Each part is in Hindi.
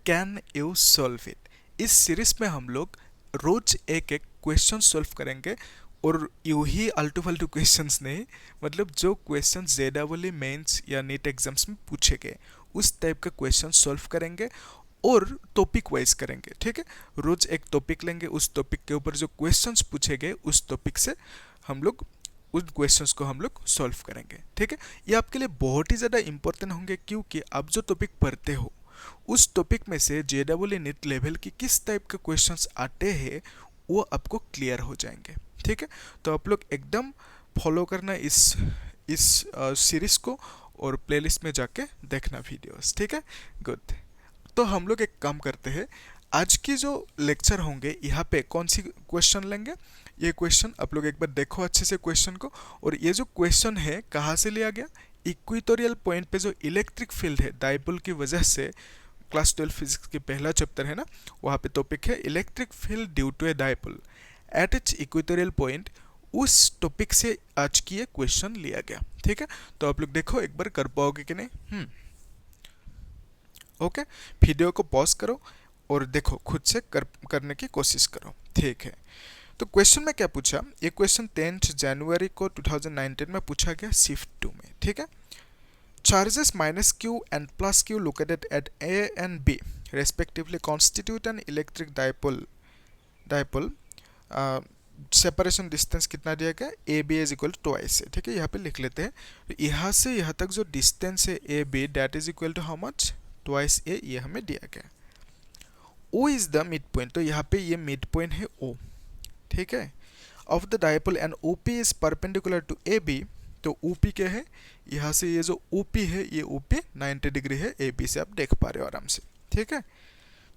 Can you solve it. इस सीरीज में हम लोग रोज एक एक क्वेश्चन सॉल्व करेंगे, और यूं ही आल्टू फाल्टू क्वेश्चंस नहीं, मतलब जो क्वेश्चन जेडबल मेंस या नीट एग्जाम्स में पूछे गए उस टाइप का क्वेश्चन सॉल्व करेंगे, और टॉपिक वाइज करेंगे। ठीक है, रोज एक टॉपिक लेंगे, उस टॉपिक के ऊपर जो क्वेश्चंस पूछे गए उस टॉपिक से हम लोग उन क्वेश्चंस को हम लोग सॉल्व करेंगे। ठीक है, ये आपके लिए बहुत ही ज़्यादा इंपॉर्टेंट होंगे, क्योंकि आप जो टॉपिक पढ़ते हो उस टॉपिक में से जेडबल नीट लेवल की किस टाइप के क्वेश्चंस आते हैं वो आपको क्लियर हो जाएंगे। ठीक है, तो आप लोग एकदम फॉलो करना इस सीरीज को, और प्लेलिस्ट में जाके देखना वीडियोस। ठीक है, गुड। तो हम लोग एक काम करते हैं, आज की जो लेक्चर होंगे यहाँ पे कौन सी क्वेश्चन लेंगे, ये क्वेश्चन आप लोग एक बार देखो अच्छे से क्वेश्चन को। और ये जो क्वेश्चन है कहाँ से लिया गया, इक्वेटोरियल पॉइंट पे जो इलेक्ट्रिक फील्ड है डाइपोल की वजह से, क्लास 12 फिजिक्स की पहला चैप्टर है ना, वहाँ पे टॉपिक है electric field due to a dipole at its equatorial point. उस टॉपिक से आज की ये क्वेश्चन लिया गया। ठीक है, तो आप लोग देखो एक बार कर पाओगे कि नहीं। ओके, वीडियो को पॉज करो और देखो, खुद से करने की कोशिश करो। ठीक है, तो क्वेश्चन में क्या पूछा, ये क्वेश्चन 10 जनवरी को 2019 में पूछा गया शिफ्ट 2 में। ठीक है, charges minus q and plus q located at A and B respectively constitute an electric dipole separation distance कितना दिया गया, A B is equal to twice है। ठीक है, यहाँ पे लिख लेते हैं, तो यहाँ से यहाँ तक जो डिस्टेंस है A B that is equal to how much, twice A, ये हमें दिया गया। O is the midpoint, तो यहाँ पे ये मिड पॉइंट है ओ। ठीक है, of the dipole and O P is perpendicular to A B, तो ओ पी क्या है, यहाँ से ये जो ओ पी है ये ओ पी 90 डिग्री है ए बी से, आप देख पा रहे हो आराम से। ठीक है,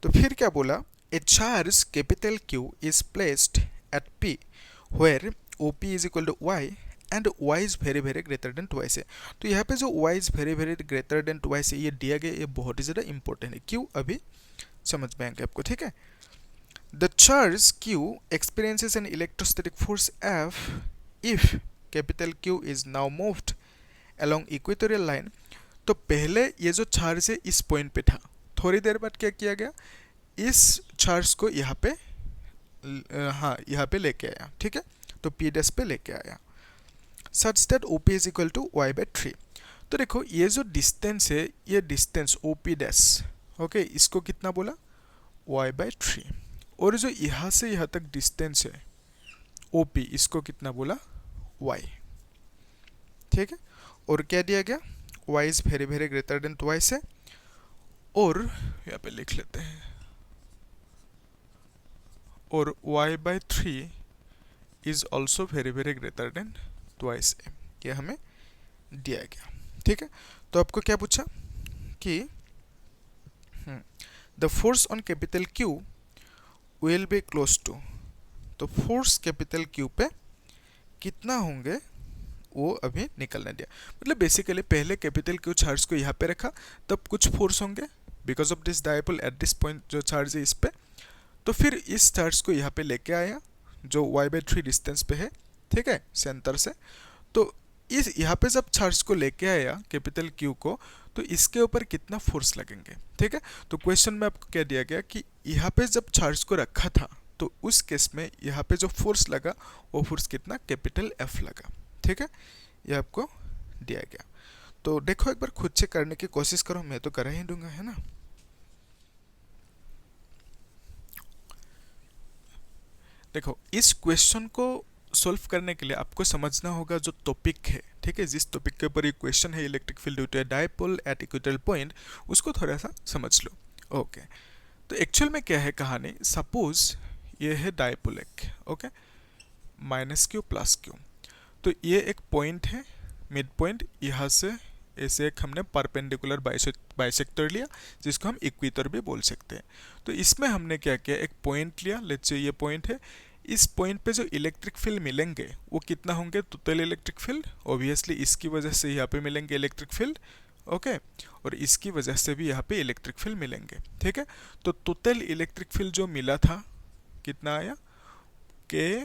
तो फिर क्या बोला, a charge capital Q is placed at P where O P is equal to y and y is very very greater than twice है। तो यहाँ पे जो y is very very greater than twice है ये दिया गया, ये बहुत ही ज़्यादा इंपॉर्टेंट है। क्यों, अभी समझ में आएंगे आपको। ठीक है, the charge Q experiences an electrostatic force F if capital Q is now moved along equatorial line। तो पहले ये जो चार्ज है इस पॉइंट पे था, थोड़ी देर बाद क्या किया गया, इस चार्ज को यहाँ पे हाँ यहाँ पे लेके आया। ठीक है, तो P डैश पे लेके आया, such that OP is equal to y by 3। तो देखो ये जो डिस्टेंस है, ये डिस्टेंस OP डैश, ओके, इसको कितना बोला, y बाई 3, और जो यहाँ से यहाँ तक डिस्टेंस है OP, इसको कितना बोला, y। ठीक है, और क्या दिया गया, y is very very greater than twice है, और यहाँ पे लिख लेते हैं, और y by 3 is also very very greater than twice A, ये हमें दिया गया। ठीक है, तो आपको क्या पूछा कि the force on capital Q will be close to, तो फोर्स कैपिटल Q पे कितना होंगे वो अभी निकलने दिया। मतलब बेसिकली पहले कैपिटल Q चार्ज को यहाँ पे रखा, तब कुछ फोर्स होंगे because of this dipole at this point, जो चार्ज है इस पे, तो फिर इस चार्ज को यहाँ पे लेके आया जो y बाई 3 डिस्टेंस पे है। ठीक है, सेंटर से, तो इस यहाँ पे जब चार्ज को लेके आया कैपिटल Q को, तो इसके ऊपर कितना फोर्स लगेंगे। ठीक है, तो क्वेश्चन में आपको क्या दिया गया कि यहाँ पे जब चार्ज को रखा था तो उस केस में यहाँ पे जो फोर्स लगा वो फोर्स कितना, कैपिटल F लगा। ठीक है, ये आपको दिया गया। तो देखो एक बार खुद से करने की कोशिश करो, मैं तो कर ही दूंगा, है ना। देखो इस क्वेश्चन को सॉल्व करने के लिए आपको समझना होगा जो टॉपिक है। ठीक है, जिस टॉपिक के ऊपर ये क्वेश्चन है electric field due to a dipole at equatorial point, उसको थोड़ा सा समझ लो। ओके, तो एक्चुअल में क्या है कहानी, सपोज ये है डाइपोल एक, okay, minus Q plus Q, तो ये एक पॉइंट है मिड पॉइंट, यहाँ से ऐसे एक हमने परपेंडिकुलर बाइसेक्टर लिया जिसको हम इक्वेटर भी बोल सकते हैं। तो इसमें हमने क्या किया, एक पॉइंट लिया, लेट्स से ये पॉइंट है, इस पॉइंट पे जो इलेक्ट्रिक फील्ड मिलेंगे वो कितना होंगे, टोटल इलेक्ट्रिक फील्ड, ऑब्वियसली इसकी वजह से यहाँ पे मिलेंगे इलेक्ट्रिक फील्ड, ओके, और इसकी वजह से भी यहाँ पे इलेक्ट्रिक फील्ड मिलेंगे। ठीक है, तो टोटल इलेक्ट्रिक फील्ड जो मिला था कितना आया, के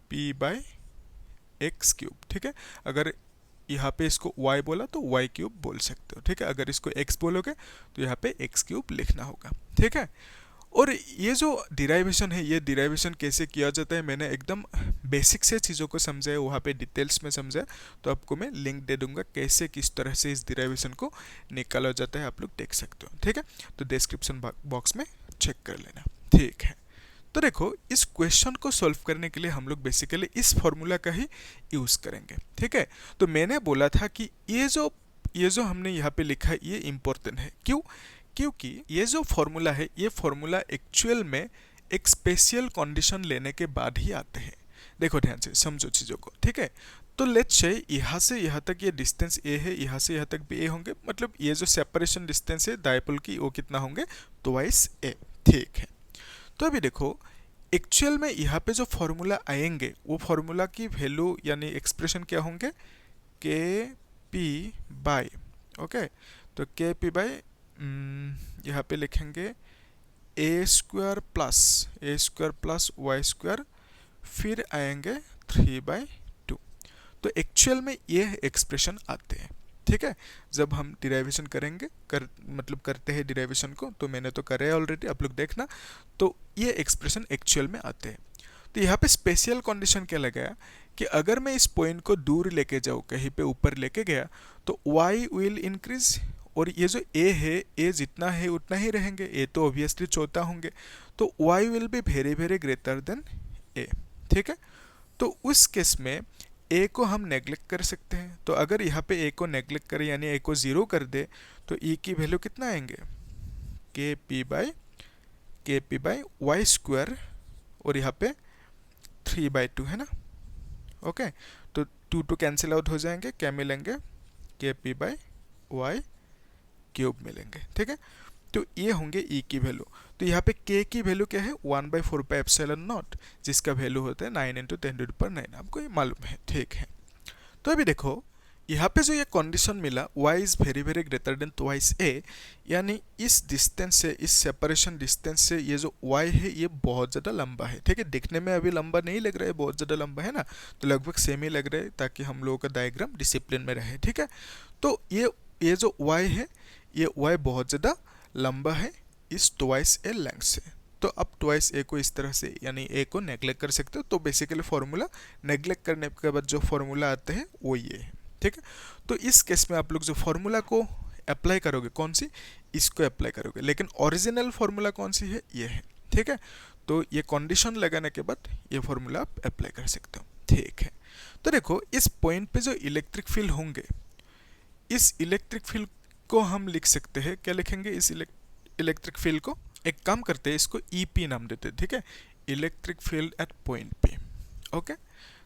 पी बाई एक्स क्यूब। ठीक है, अगर यहाँ पे इसको y बोला तो y क्यूब बोल सकते हो, ठीक है। अगर इसको x बोलोगे तो यहाँ पे x क्यूब लिखना होगा, ठीक है। और ये जो डिराइवेशन है, ये डिराइवेशन कैसे किया जाता है मैंने एकदम बेसिक से चीज़ों को समझा है, वहाँ पे डिटेल्स में समझा है, तो आपको मैं लिंक दे दूंगा कैसे किस तरह से इस डिराइवेशन को निकाला जाता है, आप लोग देख सकते हो, ठीक है। तो डिस्क्रिप्शन बॉक्स में चेक कर लेना, ठीक है। तो देखो इस क्वेश्चन को सॉल्व करने के लिए हम लोग बेसिकली इस फॉर्मूला का ही यूज़ करेंगे, ठीक है। तो मैंने बोला था कि ये जो हमने यहाँ पे लिखा है ये इम्पोर्टेंट है, क्यों? क्योंकि ये जो फॉर्मूला है, ये फॉर्मूला एक्चुअल में एक स्पेशल कंडीशन लेने के बाद ही आते हैं। देखो ध्यान से समझो चीज़ों को, ठीक है। तो लेट्स से यहाँ से यहाँ तक ये डिस्टेंस ए है, यहाँ से यहाँ तक भी ए होंगे, मतलब ये जो सेपरेशन डिस्टेंस है डायपोल की, वो कितना होंगे? ट्वाइस ए, ठीक है। तो अभी देखो एक्चुअल में यहाँ पे जो फॉर्मूला आएंगे वो फॉर्मूला की वैल्यू यानी एक्सप्रेशन क्या होंगे? के पी बाई, ओके। तो के पी बाई यहाँ पे लिखेंगे ए स्क्वायर प्लस वाई स्क्वायर, फिर आएंगे 3/2। तो एक्चुअल में ये एक्सप्रेशन आते हैं, ठीक है। जब हम डिराइवेशन करेंगे मतलब करते हैं डिराइवेशन को, तो मैंने तो करे ऑलरेडी, आप लोग देखना। तो ये एक्सप्रेशन एक्चुअल में आते हैं। तो यहाँ पे स्पेशल कंडीशन क्या लगाया कि अगर मैं इस पॉइंट को दूर लेके जाऊँ, कहीं पे ऊपर लेके गया, तो y विल इंक्रीज, और ये जो a है, a जितना है उतना ही रहेंगे, a तो ऑब्वियसली चौथा होंगे, तो y will be very very greater then a, ठीक है। तो उस केस में a को हम नेग्लेक्ट कर सकते हैं। तो अगर यहाँ पे a को नेग्लेक्ट करें यानी a को 0 कर दे, तो e की वैल्यू कितना आएंगे? के पी बाई वाई स्क्वायर, और यहाँ पे 3/2 है ना, ओके। तो 2 कैंसिल आउट हो जाएंगे, क्या मिलेंगे? के पी बाई वाई क्यूब मिलेंगे, ठीक है। तो ये होंगे e की वैल्यू। तो यहाँ पे k की वैल्यू क्या है? 1/4 पाई एप्सिलॉन नॉट, जिसका वैल्यू होता है 9 × 10⁹, आपको ये मालूम है, ठीक है। तो अभी देखो यहाँ पे जो ये कंडीशन मिला y is very very greater than twice a, यानी इस डिस्टेंस से, इस सेपरेशन डिस्टेंस से ये जो y है ये बहुत ज़्यादा लंबा है, ठीक है। दिखने में अभी लंबा नहीं लग रहा है, बहुत ज़्यादा लंबा है ना, तो लगभग सेम ही लग रहा है, ताकि हम लोगों का डायग्राम डिसिप्लिन में रहे, ठीक है। तो ये जो y है, ये y बहुत ज़्यादा लंबा है इस ट्वाइस a लेंथ से। तो अब ट्वाइस a को इस तरह से यानी a को नेग्लेक्ट कर सकते हो। तो बेसिकली फॉर्मूला नेग्लेक्ट करने के बाद जो फॉर्मूला आते हैं वो ये है, ठीक है। तो इस केस में आप लोग जो फॉर्मूला को अप्लाई करोगे, कौन सी? इसको अप्लाई करोगे, लेकिन ओरिजिनल फॉर्मूला कौन सी है? ये है, ठीक है। तो ये कंडीशन लगाने के बाद ये फॉर्मूला आप अप्लाई कर सकते हो, ठीक है। तो देखो इस पॉइंट पे जो इलेक्ट्रिक फील्ड होंगे, इस इलेक्ट्रिक फील्ड को हम लिख सकते हैं, क्या लिखेंगे इस इलेक्ट्रिक फील्ड को? एक काम करते हैं, इसको EP नाम देते हैं, ठीक है। Electric field at point P, okay.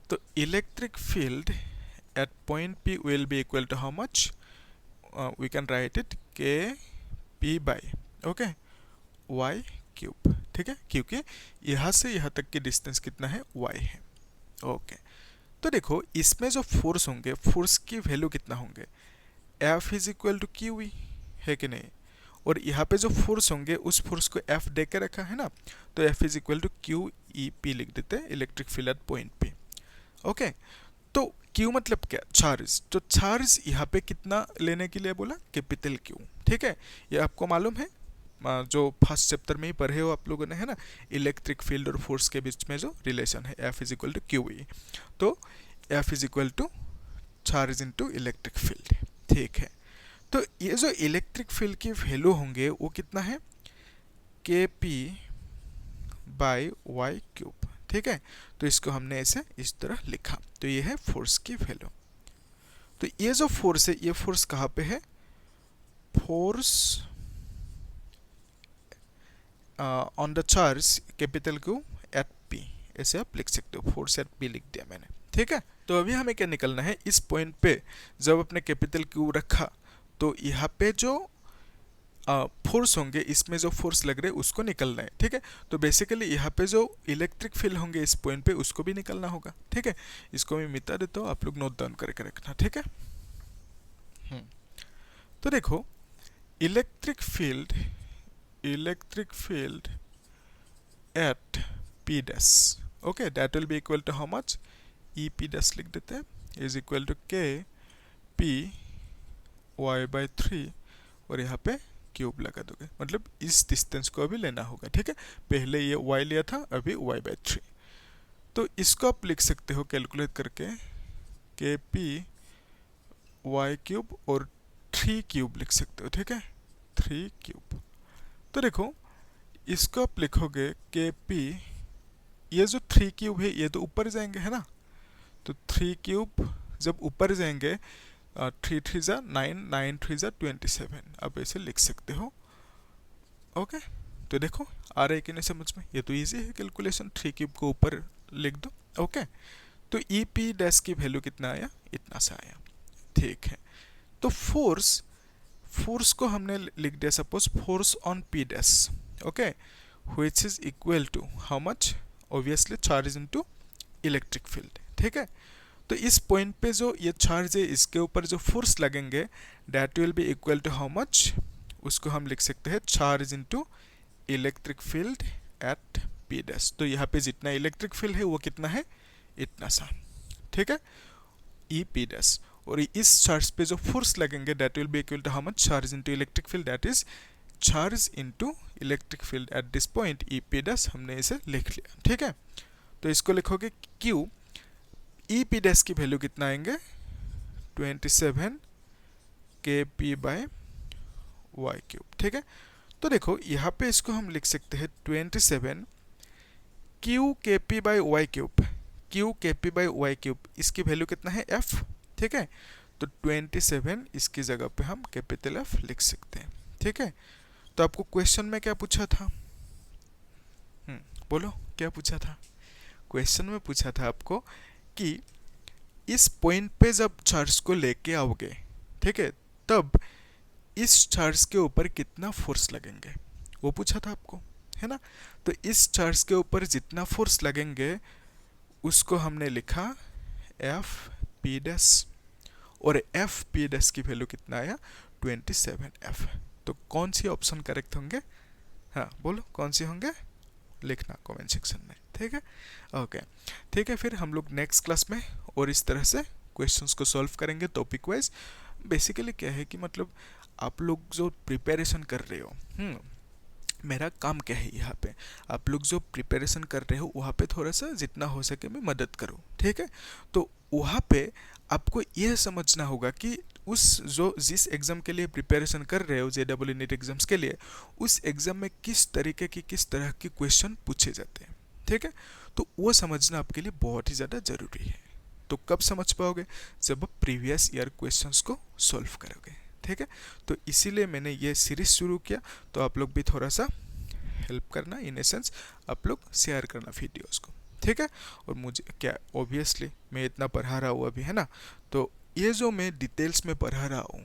तो electric field at point P will be equal to how much? We can write it K P by, okay, y cube, ठीक है, क्योंकि यहाँ से यहाँ तक की डिस्टेंस कितना है? y है, ओके। तो देखो इसमें जो फोर्स होंगे, फोर्स की वैल्यू कितना होंगे? F is equal to q E, है कि नहीं? और यहाँ पे जो फोर्स होंगे उस फोर्स को F दे के रखा है ना, तो F is equal to q E P लिख देते हैं, electric field at point P, okay. तो Q मतलब क्या? चार्ज। तो चार्ज यहाँ पे कितना लेने के लिए बोला? कैपिटल Q, ठीक है। ये आपको मालूम है, जो फर्स्ट चैप्टर में ही पढ़े हो आप लोगों ने, है ना, इलेक्ट्रिक फील्ड और फोर्स के बीच में जो रिलेशन है, F is equal to q E. तो F is equal to charge into electric field, ठीक है। तो ये जो इलेक्ट्रिक फील्ड की वैल्यू होंगे वो कितना है? के पी बाई वाई क्यूब, ठीक है। तो इसको हमने ऐसे इस तरह लिखा, तो ये है फोर्स की वैल्यू। तो ये जो फोर्स है, ये फोर्स कहाँ पे है? Force on the charge capital Q at P, ऐसे आप लिख सकते हो, फोर्स एट P लिख दिया मैंने, ठीक है। तो अभी हमें क्या निकलना है? इस पॉइंट पे जब अपने कैपिटल Q रखा, तो यहाँ पे जो फोर्स होंगे, इसमें जो फोर्स लग रहे हैं उसको निकलना है, ठीक है। तो बेसिकली यहाँ पे जो इलेक्ट्रिक फील्ड होंगे इस पॉइंट पे, उसको भी निकलना होगा, ठीक है। इसको मैं मिटा देता हूँ, आप लोग नोट डाउन करके रखना, ठीक है। तो देखो electric field at P dash, okay, that will be equal to how much? EP dash लिख देते हैं, is equal to K p y by 3 और यहाँ पे क्यूब लगा दोगे, मतलब इस डिस्टेंस को अभी लेना होगा। ठीक है, पहले ये y लिया था, अभी y बाई 3। तो इसको आप लिख सकते हो कैलकुलेट करके के पी वाई क्यूब और 3 क्यूब लिख सकते हो। ठीक है, 3 क्यूब। तो देखो इसको आप लिखोगे के पी, ये जो 3 क्यूब है ये तो ऊपर जाएंगे है ना, तो 3 क्यूब जब ऊपर जाएंगे 3 3 जा 9, 9 3 जा 27, आप ऐसे लिख सकते हो। ओके, तो देखो आ रहा है कि नहीं समझ में, ये तो इजी है कैलकुलेशन, 3 क्यूब को ऊपर लिख दो। ओके, तो ई पी डैश की वैल्यू कितना आया, इतना सा आया। ठीक है, तो फोर्स को हमने लिख दिया suppose force on P dash, okay, which is equal to how much, obviously charge into electric field. ठीक है, तो इस पॉइंट पे जो ये चार्ज है इसके ऊपर जो फोर्स लगेंगे that will be equal to how much, उसको हम लिख सकते हैं charge into electric field at P dash. तो यहाँ पे जितना इलेक्ट्रिक फील्ड है वो कितना है, इतना सा। ठीक है, ई पी डैश, और इस चार्ज पे जो फोर्स लगेंगे that will be equal to how much charge into electric field, that is charge into electric field at this point E P dash, हमने इसे लिख लिया। ठीक है, तो इसको लिखोगे क्यू ई पी डैश की वैल्यू कितना आएंगे 27 के पी बाय वाई क्यूब। ठीक है, तो देखो यहाँ पे इसको हम लिख सकते हैं 27 q k p by y cube, q k p by y cube, इसकी वैल्यू कितना है एफ। ठीक है, तो 27 इसकी जगह पे हम कैपिटल एफ लिख सकते हैं। ठीक है, तो आपको क्वेश्चन में क्या पूछा था, बोलो क्या पूछा था, क्वेश्चन में पूछा था आपको कि इस पॉइंट पे जब चार्ज को लेके आओगे, ठीक है, तब इस चार्ज के ऊपर कितना फोर्स लगेंगे वो पूछा था आपको, है ना। तो इस चार्ज के ऊपर जितना फोर्स लगेंगे उसको हमने लिखा एफ पी डैश, और एफ पी डैश की वैल्यू कितना आया 27 एफ। तो कौन सी ऑप्शन करेक्ट होंगे, हाँ बोलो कौन सी होंगे, लिखना कमेंट सेक्शन में। ठीक है, ओके, ठीक है, फिर हम लोग नेक्स्ट क्लास में और इस तरह से क्वेश्चंस को सॉल्व करेंगे टॉपिक वाइज। बेसिकली क्या है कि मतलब आप लोग जो प्रिपरेशन कर रहे हो, मेरा काम क्या है यहाँ पे, आप लोग जो प्रिपरेशन कर रहे हो वहाँ पे थोड़ा सा जितना हो सके मैं मदद करूँ। ठीक है, तो वहाँ पे आपको यह समझना होगा कि जिस एग्ज़ाम के लिए प्रिपरेशन कर रहे हो JEE नीट एग्ज़ाम्स के लिए, उस एग्ज़ाम में किस तरह के क्वेश्चन पूछे जाते हैं। ठीक है, तो वो समझना आपके लिए बहुत ही ज़्यादा ज़रूरी है। तो कब समझ पाओगे, जब आप प्रीवियस ईयर क्वेश्चंस को सॉल्व करोगे। ठीक है, तो इसीलिए मैंने ये सीरीज शुरू किया, तो आप लोग भी थोड़ा सा हेल्प करना, इन एसेंस आप लोग शेयर करना वीडियोस को। ठीक है, और मुझे क्या ऑब्वियसली मैं इतना पढ़ा रहा हूँ अभी, है ना, तो ये जो मैं डिटेल्स में पढ़ा रहा हूँ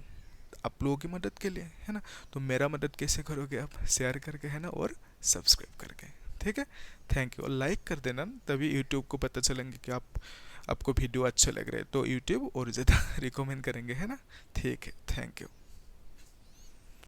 आप लोगों की मदद के लिए, है ना। तो मेरा मदद कैसे करोगे आप, शेयर करके, है ना, और सब्सक्राइब करके। ठीक है, थैंक यू, और लाइक कर देना, तभी यूट्यूब को पता चलेंगे कि आपको वीडियो अच्छे लग रहे हैं, तो यूट्यूब और ज़्यादा रिकमेंड करेंगे, है ना। ठीक है, थैंक यू।